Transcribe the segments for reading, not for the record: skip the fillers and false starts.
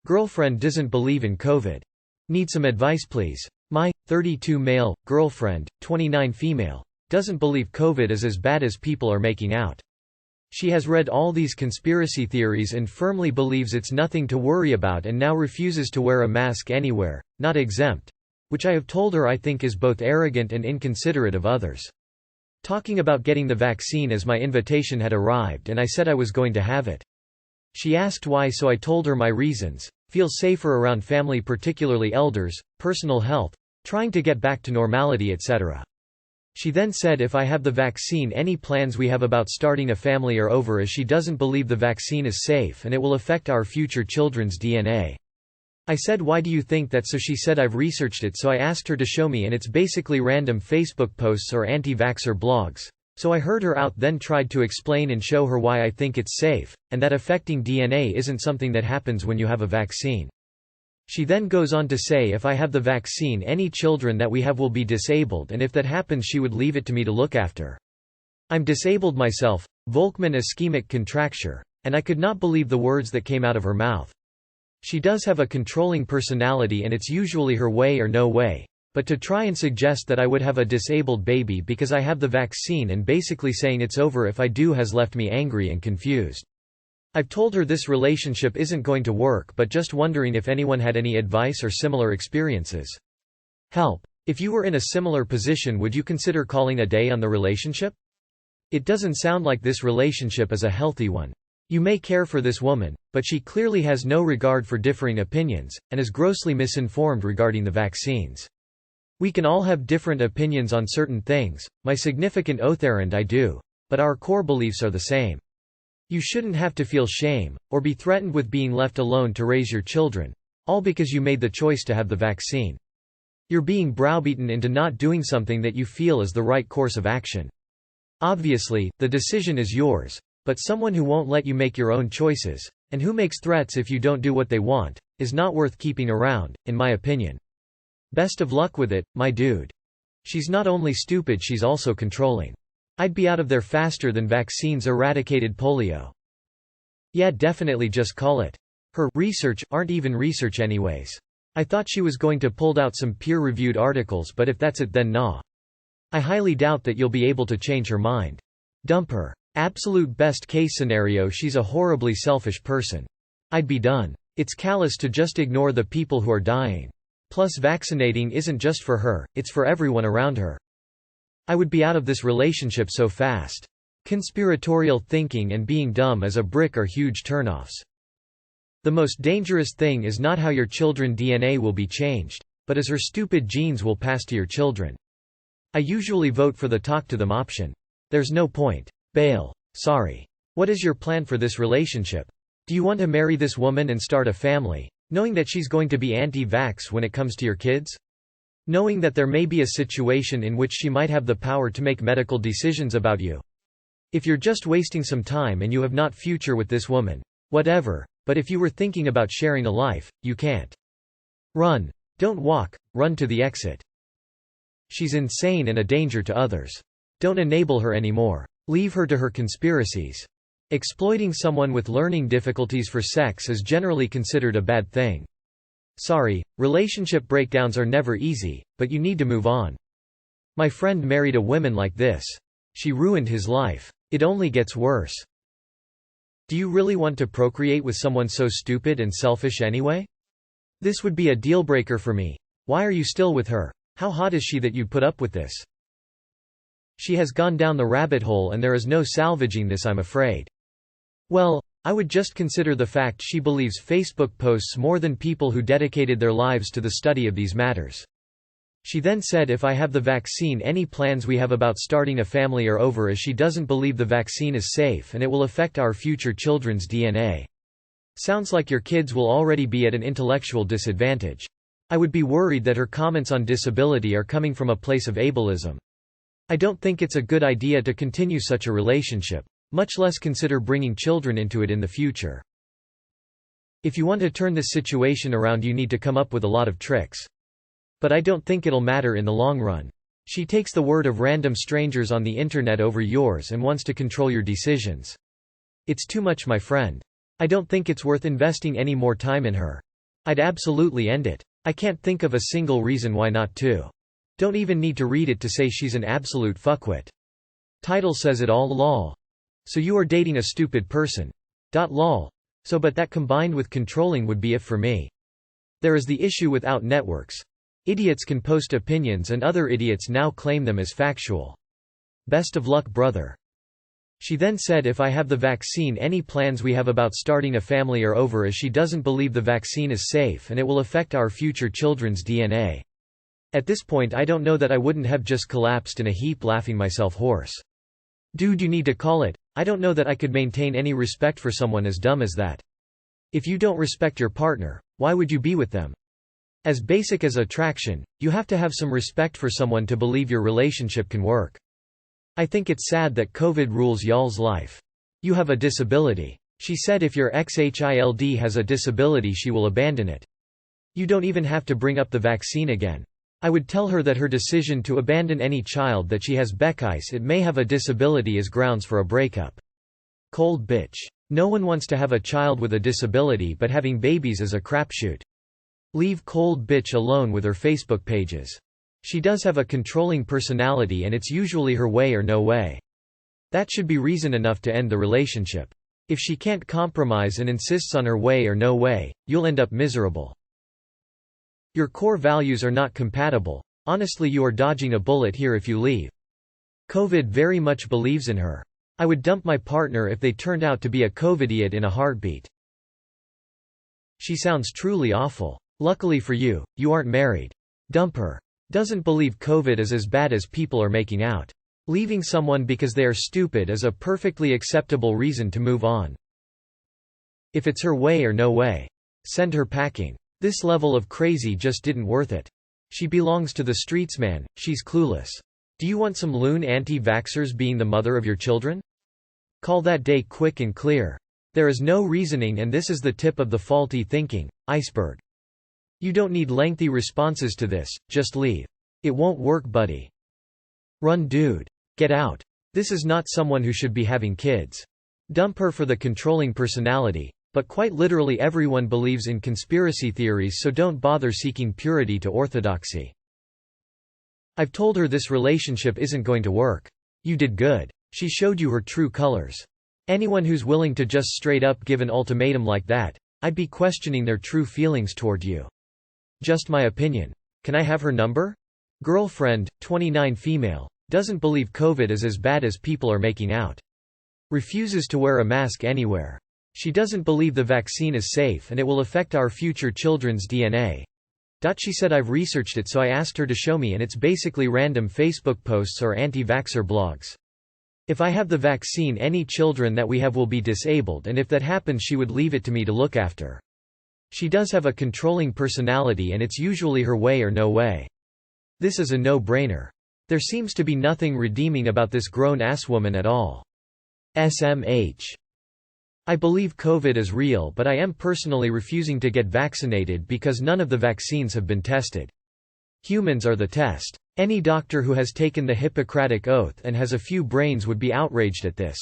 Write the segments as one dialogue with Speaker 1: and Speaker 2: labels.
Speaker 1: Girlfriend doesn't believe in COVID. Need some advice please. My 32 male, girlfriend, 29 female, doesn't believe COVID is as bad as people are making out. She has read all these conspiracy theories and firmly believes it's nothing to worry about and now refuses to wear a mask anywhere, not exempt. Which I have told her I think is both arrogant and inconsiderate of others. Talking about getting the vaccine as my invitation had arrived and I said I was going to have it. She asked why, so I told her my reasons: feel safer around family, particularly elders, personal health, trying to get back to normality, etc. She then said if I have the vaccine any plans we have about starting a family are over, as she doesn't believe the vaccine is safe and it will affect our future children's DNA. I said why do you think that, so she said I've researched it, so I asked her to show me, and it's basically random Facebook posts or anti-vaxxer blogs. So I heard her out, then tried to explain and show her why I think it's safe, and that affecting DNA isn't something that happens when you have a vaccine. She then goes on to say if I have the vaccine any children that we have will be disabled, and if that happens she would leave it to me to look after. I'm disabled myself, Volkmann ischemic contracture, and I could not believe the words that came out of her mouth. She does have a controlling personality and it's usually her way or no way. But to try and suggest that I would have a disabled baby because I have the vaccine and basically saying it's over if I do has left me angry and confused. I've told her this relationship isn't going to work, but just wondering if anyone had any advice or similar experiences. Help. If you were in a similar position, would you consider calling a day on the relationship? It doesn't sound like this relationship is a healthy one. You may care for this woman, but she clearly has no regard for differing opinions, and is grossly misinformed regarding the vaccines. We can all have different opinions on certain things, my significant other and I do. But our core beliefs are the same. You shouldn't have to feel shame, or be threatened with being left alone to raise your children, all because you made the choice to have the vaccine. You're being browbeaten into not doing something that you feel is the right course of action. Obviously, the decision is yours, but someone who won't let you make your own choices, and who makes threats if you don't do what they want, is not worth keeping around, in my opinion. Best of luck with it, my dude. She's not only stupid, she's also controlling. I'd be out of there faster than vaccines eradicated polio. Yeah, definitely just call it. Her research aren't even research anyways. I thought she was going to pull out some peer-reviewed articles, but if that's it then nah. I highly doubt that you'll be able to change her mind. Dump her. Absolute best case scenario, she's a horribly selfish person. I'd be done. It's callous to just ignore the people who are dying. Plus vaccinating isn't just for her, it's for everyone around her. I would be out of this relationship so fast. Conspiratorial thinking and being dumb as a brick are huge turnoffs. The most dangerous thing is not how your children's DNA will be changed, but as her stupid genes will pass to your children. I usually vote for the talk to them option. There's no point. Bail. Sorry. What is your plan for this relationship? Do you want to marry this woman and start a family, knowing that she's going to be anti-vax when it comes to your kids? Knowing that there may be a situation in which she might have the power to make medical decisions about you? If you're just wasting some time and you have not future with this woman, whatever, but if you were thinking about sharing a life, you can't. Run. Don't walk, run to the exit. She's insane and a danger to others. Don't enable her anymore. Leave her to her conspiracies. Exploiting someone with learning difficulties for sex is generally considered a bad thing. Sorry, relationship breakdowns are never easy, but you need to move on. My friend married a woman like this. She ruined his life. It only gets worse. Do you really want to procreate with someone so stupid and selfish anyway? This would be a deal-breaker for me. Why are you still with her? How hot is she that you'd put up with this? She has gone down the rabbit hole and there is no salvaging this, I'm afraid. Well, I would just consider the fact she believes Facebook posts more than people who dedicated their lives to the study of these matters. She then said if I have the vaccine any plans we have about starting a family are over, as she doesn't believe the vaccine is safe and it will affect our future children's DNA. Sounds like your kids will already be at an intellectual disadvantage. I would be worried that her comments on disability are coming from a place of ableism. I don't think it's a good idea to continue such a relationship, much less consider bringing children into it in the future. If you want to turn this situation around, you need to come up with a lot of tricks. But I don't think it'll matter in the long run. She takes the word of random strangers on the internet over yours and wants to control your decisions. It's too much, my friend. I don't think it's worth investing any more time in her. I'd absolutely end it. I can't think of a single reason why not to. Don't even need to read it to say she's an absolute fuckwit. Title says it all, lol. So you are dating a stupid person. Lol. So but that combined with controlling would be it for me. There is the issue with out networks. Idiots can post opinions and other idiots now claim them as factual. Best of luck, brother. She then said if I have the vaccine, any plans we have about starting a family are over, as she doesn't believe the vaccine is safe and it will affect our future children's DNA. At this point I don't know that I wouldn't have just collapsed in a heap laughing myself hoarse. Dude, you need to call it. I don't know that I could maintain any respect for someone as dumb as that. If you don't respect your partner, why would you be with them? As basic as attraction, you have to have some respect for someone to believe your relationship can work. I think it's sad that COVID rules y'all's life. You have a disability. She said if your ex-child has a disability she will abandon it. You don't even have to bring up the vaccine again. I would tell her that her decision to abandon any child that she has because it may have a disability is grounds for a breakup. Cold bitch. No one wants to have a child with a disability, but having babies is a crapshoot. Leave cold bitch alone with her Facebook pages. She does have a controlling personality and it's usually her way or no way. That should be reason enough to end the relationship. If she can't compromise and insists on her way or no way, you'll end up miserable. Your core values are not compatible. Honestly, you are dodging a bullet here if you leave. COVID very much believes in her. I would dump my partner if they turned out to be a COVIDiot in a heartbeat. She sounds truly awful. Luckily for you, you aren't married. Dump her. Doesn't believe COVID is as bad as people are making out. Leaving someone because they are stupid is a perfectly acceptable reason to move on. If it's her way or no way, send her packing. This level of crazy just didn't worth it. She belongs to the streets, man. She's clueless. Do you want some loon anti-vaxxers being the mother of your children? Call that day quick and clear. There is no reasoning, and this is the tip of the faulty thinking iceberg. You don't need lengthy responses to this, just leave. It won't work, buddy. Run, dude. Get out. This is not someone who should be having kids. Dump her for the controlling personality, but quite literally everyone believes in conspiracy theories, so don't bother seeking purity to orthodoxy. I've told her this relationship isn't going to work. You did good. She showed you her true colors. Anyone who's willing to just straight up give an ultimatum like that, I'd be questioning their true feelings toward you. Just my opinion. Can I have her number? Girlfriend, 29 female. Doesn't believe COVID is as bad as people are making out. Refuses to wear a mask anywhere. She doesn't believe the vaccine is safe and it will affect our future children's DNA. She said I've researched it, so I asked her to show me, and it's basically random Facebook posts or anti-vaxxer blogs. If I have the vaccine, any children that we have will be disabled, and if that happens she would leave it to me to look after. She does have a controlling personality and it's usually her way or no way. This is a no-brainer. There seems to be nothing redeeming about this grown-ass woman at all. SMH. I believe COVID is real, but I am personally refusing to get vaccinated because none of the vaccines have been tested. Humans are the test. Any doctor who has taken the Hippocratic Oath and has a few brains would be outraged at this.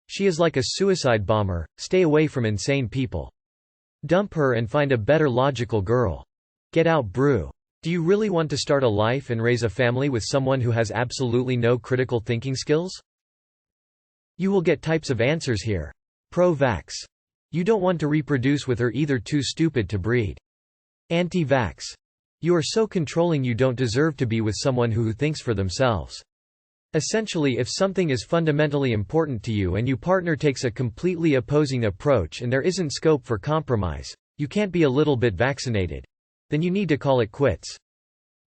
Speaker 1: She is like a suicide bomber. Stay away from insane people. Dump her and find a better logical girl. Get out, brew. Do you really want to start a life and raise a family with someone who has absolutely no critical thinking skills? You will get types of answers here. Pro-vax. You don't want to reproduce with her either, too stupid to breed. Anti-vax. You are so controlling, you don't deserve to be with someone who thinks for themselves. Essentially, if something is fundamentally important to you and your partner takes a completely opposing approach and there isn't scope for compromise, you can't be a little bit vaccinated. Then you need to call it quits.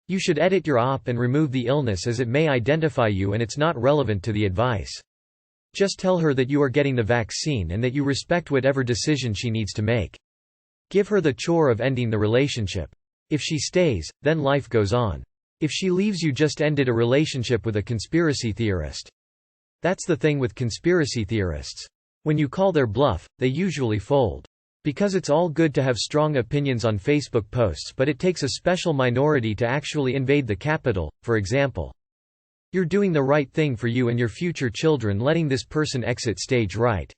Speaker 1: You should edit your op and remove the illness, as it may identify you and it's not relevant to the advice. Just tell her that you are getting the vaccine and that you respect whatever decision she needs to make. Give her the chore of ending the relationship. If she stays, then life goes on. If she leaves, you just ended a relationship with a conspiracy theorist. That's the thing with conspiracy theorists. When you call their bluff, they usually fold. Because it's all good to have strong opinions on Facebook posts, but it takes a special minority to actually invade the Capitol, for example. You're doing the right thing for you and your future children letting this person exit stage right.